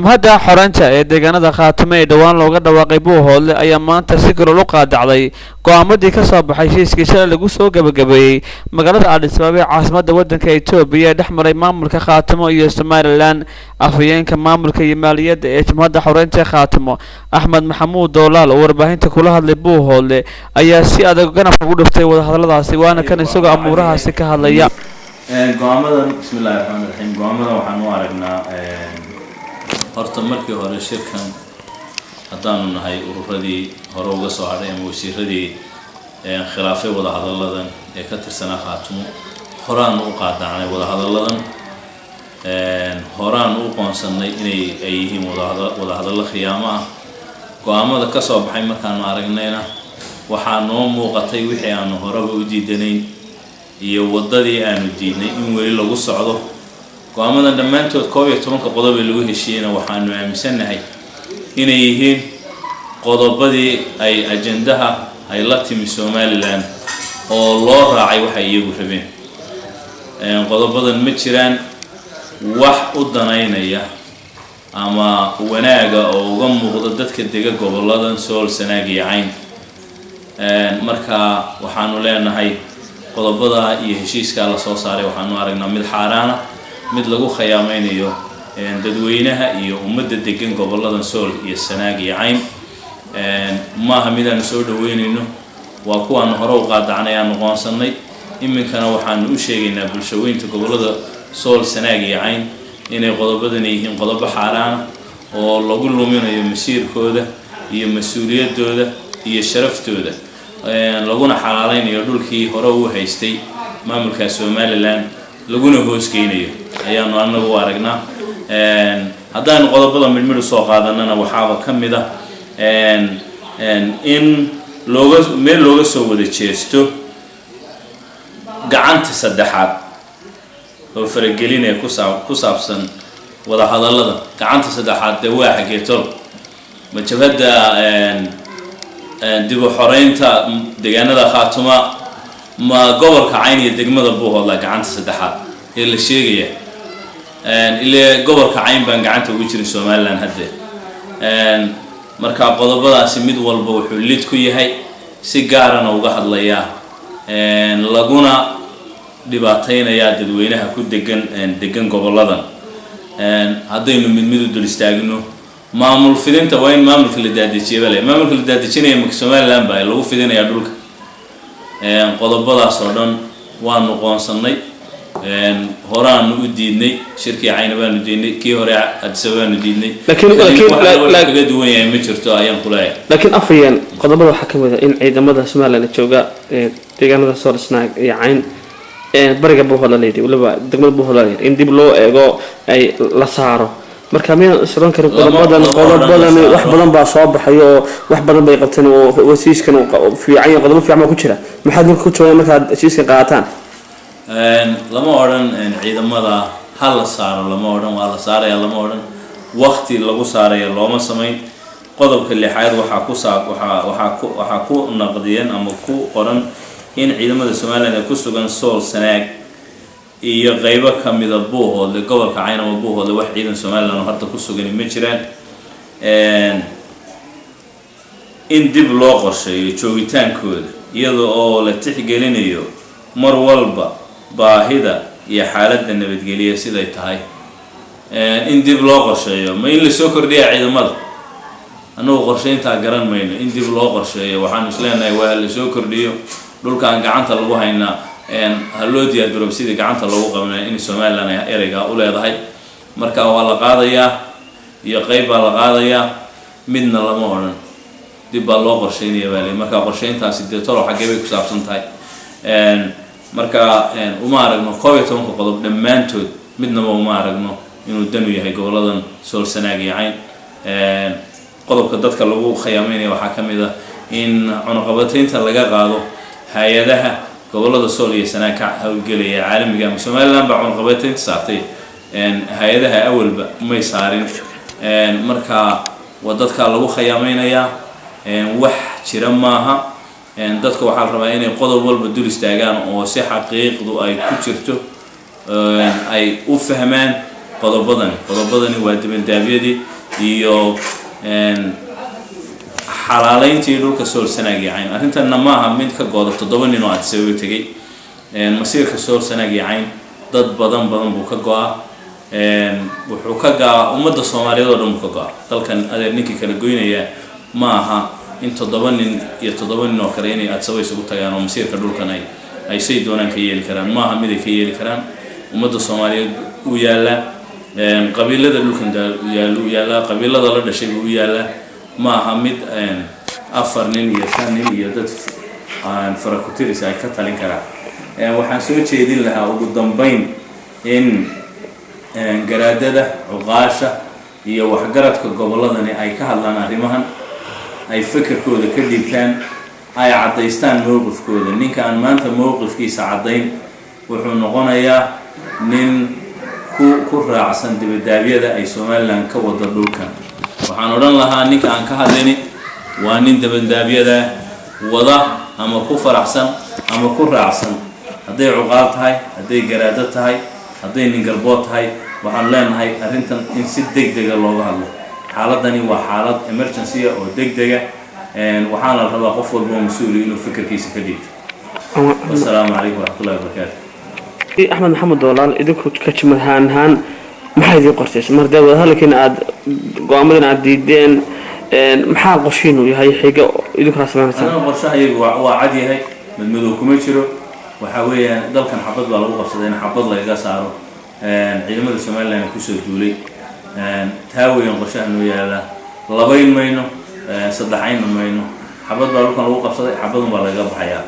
jamhadda xoranta ee deegaanada Khaatimo ee dhawaan looga dhawaaqay Buuhoodle ayaa maanta si kale u qaadacday go'aamadii ka soo baxay heshiiskiisa lagu soo gabagabeeyay magaalada Addis Ababa ee caasimadda waddanka Itoobiya ee dhexmaray maamulka Khaatimo iyo Somaliland. afhayeenka maamulka iyo maaliyadda ee jamhadda xoranta ee Khaatimo Axmed Maxamuud Doolaal oo warbaahinta kula hadlay Buuhoodle ayaa si adag ganafka ugu dhiftay wadahadalladaasi waana kan isagoo amuurahaasi ka hadlaya. go'aamadan bismillaahir rahmaanir rahiim go'aamadan waxaan u aragnaa horta markii hore shirkan haddaanu nahay ururadii hore uga soo hadhay ama wasiiradii khilaafay wadahadalladan ee ka tirsanaa Khaatimo horaan u qaadacnay wadahadalladan horaan u qoonsanay inay ay yihiin wadahadallo khiyaamo ah. go'aamada ka soo baxay markaanu aragnayna waxaa noo muuqatay wixii aanu horeba u diidanayn iyo wadadii aanu diidnay in weli lagu socdo. go'aamadan dhammaantood 11 qodob ee lagu heshiiyayna waxaanu aaminsanahay inay yihiin qodobadii ay ajendaha ay la timi Somaliland oo loo raacay waxay iyagu rabeen. qodobadan ma jiraan wax u danaynaya ama wanaaga oo uga muuqda dadka dega goboladan Sool, Sanaag iyo Cayn. marka waxaanu leenahay qodobada iyo heshiiska la soo saaray waxaanu aragnaa mid xaaraana, mid lagu khayaamaynayo dadweynaha iyo ummadda degan goboladan Sool iyo Sanaag iyo Cayn. maaha midaan soo dhaweynayno, waa kuwaan hore u qaadacnay aan qoonsanay. iminkana waxaanu u sheegaynaa bulshooyinka gobolada Sool, Sanaag iyo Cayn inay qodobadan yihiin qodobo xaaraan oo lagu luminayo masiirkooda iyo mas'uuliyadooda iyo sharaftooda, laguna xalaalaynayo dhulkii hore u haystay maamulka Somaliland laguna hoosgeynayo ayaanu anagu aragnaa. haddaan qodobada midmid soo qaadanana waxaaba ka mid ah in meel looga soo wada jeesto gacanta saddexaad oo faragelin ee ku saabsan wada hadallada. gacanta saddexaad ee waa xagee tol ma jabhadda dib u xoreynta deegaanada Khaatimo ma gobolka Cayn iyo degmada Buuhoodle gacanta saddexaad ee la sheegaya. ilaa gobolka Cayn baan gacanta ugu jirin Somaliland hadda. marka qodobadaasi mid walba wuxuu lid ku yahay si gaarana uga hadlaya laguna dhibaataynaya dadweynaha ku degan goboladan. haddaynu mid u dul istaagno maamul fidinta waa in maamulka la daadejiyay bale maamulka la daadejinaya marka Somaliland baa lagu fidinaya dhulka. qodobadaas oo dhan waanu qoonsanay, horaanu u diidnay. shirkii Cayn baanu diidnay, kii hore Addis Ababa baanu diidnay. laakiin laga duwan yahay ma jirto ayaan ku leeyahay. laakiin afayeen qodobada waxaa ka mid ah in ciidamada Somaliland jooga deegaanada Sool, Sanaag iyo Cayn bariga Buuhoodle leeyahay waliba degmada Buuhoodle in dib loo eego ay la saaro. marka meel isran karo qodobadan wax badan baa soo baxay oo wax badan bay qabteen oo wasiiskan fiican qodobo fiican ku jira. maxaad ku joogaa markaad heshiiska qaataan? lama oran ciidamada hal la saaro, lama oran waa la saaraya, lama oran waqti lagu saarayo looma sameyn. qodobka lixaad waxaa ku naqdiyeen ama ku qoran in ciidamada Somaliland ay ku sugan Sool, Sanaag iyo qaybo kamida Buuhoodle gobolka Cayn ama Buuhoodle wax ciidan Somaliland oo hadda ku sugan ma jiraan. in dib loo qorsheeyo joogitaankooda iyadoo oo la tixgelinayo mar walba baahida iyo xaaladda nabadgelyo siday tahay. in dib loo qorsheeyo ma in la soo kordhiyo ciidamada annagu qorsheynta garan mayno. in dib loo qorsheeyo waxaan isleenahay waa la soo kordhiyo dhulkaan gacanta lagu haynaa haloo diyaar garoob sidii gacanta loogu qabnay in Somaliland ay ereyga u leedahay. marka waa la qaadayaa iyo qayb baa la qaadayaa, midna lama oran dib baa loo qorsheynaya baa leh. marka qorsheyntaasi deetolo xagee bay ku saabsan tahay. marka uma aragno 11 qodob dhammaantood midnaba uma aragno inuu dan u yahay goboladan Sool, Sanaag iyo Cayn. qodobka dadka lagu khayaameynaya waxaa ka mid ah in cunaqabataynta laga qaado hay'adaha gobolada Sool iyo Sanaag ka hawlgelaya caalamiga ama Somaliland baa cunaqabataynta saartay hay'adaha awalba may saarin. marka wadadka lagu khayaameynaya wax jira maaha. dadka waxaa la rabaa inay qodob walba dul istaagaan oo si xaqiiqdu ay ku jirto ay u fahmaan qodobadani waa dibandaabyadii iyo xalaalayntii dhulka sool sanaag iyo cayn arrintanna ma aha mid ka gooda 7 nin oo aad sabab tegay masiirka sool sanaag iyo cayn dad badan buu ka go'aa wuxuu ka go'aa ummadda Soomaaliyeed oo dhan ka go'aa dalkan adeer ninkii kala goynaya ma aha in 7 nin iyo 7 nin oo kale inay aad sabab isugu tagaan oo masiirka dhulkan ay say doonaan ka yeeli karaan ma aha mid ay ka yeeli karaan ummadda Soomaaliyeed u yaala qabiilada dhulkan u yaala qabiilada la dhashay u yaala ma aha mid 4 nin iyo 5 nin iyo dad aan farakutiris ay ka talin karaan waxaan soo jeedin lahaa ugu dambeyn in garaadada uqaasha iyo waxgaradka goboladani ay ka hadlaan arrimahan ay fikirkooda ka dhigtaan ay cadaystaan mowqifkooda ninka aan maanta mowqifkiisa cadayn wuxuu noqonayaa nin ku raacsan dibadaabyada ay Soomaaliland ka wada dhulkan waxaan oran lahaa ninka aan ka hadlayni waa nin dibadaabyada wada ama ku faraxsan ama ku raacsan hadday cuqaal tahay hadday garaado tahay hadday nin galbood tahay waxaan leenahay arrintan in si degdeg ah looga hadlo xaaladani waa xaalad emergency oo degdeg ah waxaan la rabaa qof walba mas'uul inuu fikirkiisa ka dhigto assalaamu alaykum wa rahmatullahi wa barakatuh أحمد محمد دولار إذا كنت كشمل هان ما حد يقرص مرة ده لكن عاد قامدنا عديدين محل قشينه هاي حاجة إذا كراس ما أنا قرشها هي وعادي هاي من مدوكم يشرو وحاوي ضل كان حفظ له القرص ده حفظ له إذا صاروا علم السماء اللي أنا كسر دولي تهاوي قرشها إنه يلا لبين منه صدعين منه حفظ له كان القرص ده حفظهم ولا جاب حياة